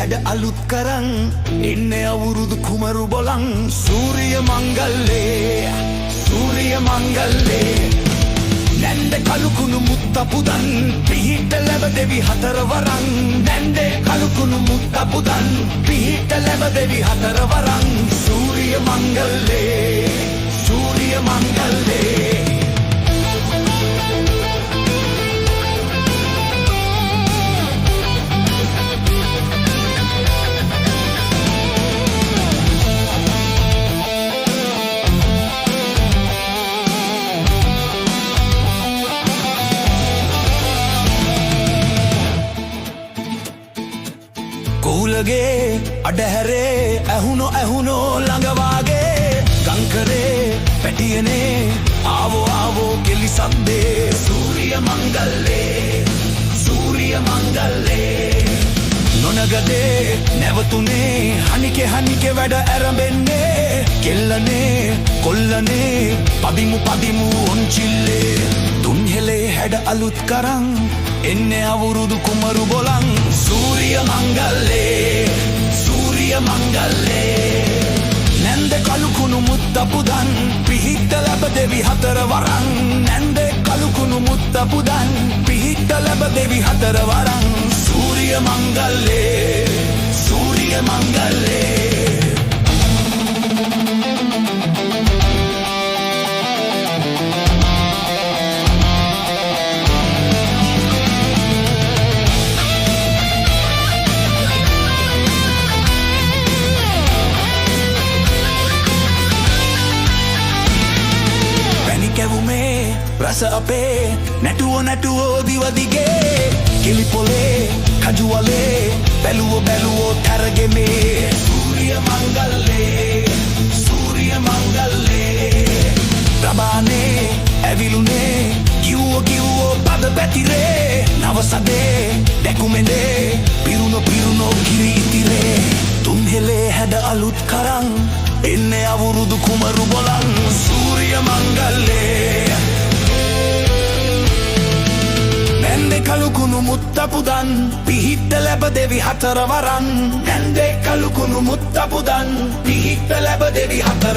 හැඩ අලුත් කරන් එන්නේ අවුරුදු කුමරු බොලන් සූරිය මංගල්ලේ සූරිය මංගල්ලේ නැන්ද කලුකුණු මුත්තපුදන් පිහිට ලැබ දෙවි හතරවරන් නැන්ද කලුකුණු මුත්තපුදන් පිහිට ලැබ දෙවි හතරවරන් සූරිය මංගල්ලේ සූරිය මංගල්ලේ කුලගේ අඩහැරේ ඇහුනෝ ඇහුනෝ ළඟවාගේ ගංකරේ පැටියනේ ආවෝ ආවෝ කෙලි සද්දේ සූරිය මංගල්ලේ සූරිය මංගල්ලේ නොනගදේ නැවතුනේ හනිකේ වැඩ ඇරඹෙන්නේ කෙල්ලනේ කොල්ලනේ පදිමු ඔන්චිල්ලේ තුන්හෙලේ හැඩ අලුත් කරන් එන්නේ අවුරුදු කුමරු බොලන් සූරිය මංගල්ලේ සූරිය මංගල්ලේ නැන්ද කලුකුණු මුත්තපුදන් පිහිට ලැබ දෙවි හතරවරන් නැන්ද කලුකුණු මුත්තපුදන් පිහිට ලැබ දෙවි හතරවරන් සූරිය මංගල්ලේ සූරිය මංගල්ලේ රස අපේ නැටුවෝ දිවදිගේ කිලිපොලේ කජුවලේ බැලුවෝ තරගෙමේ සූරිය මංගල්ලේ සූරිය මංගල්ලේ රබානේ ඇවිලුනේ කිව්වෝ පද පැතිරේ නවසදේ දැකුමෙන්දේ පිරුණෝ කිරි ඉතිරේ තුන්හෙලේ හැඩ අලුත් කරන් එන්නේ අවුරුදු කුමරු බොලන් සූරිය මංගල්ලේ නැන්දේ කලුකුණු මුත්තපුදන් පිහිට ලැබ දෙවි හතරවරන් නැන්දේ කලුකුණු මුත්තපුදන් පිහිට ලැබ දෙවි හතරවරන්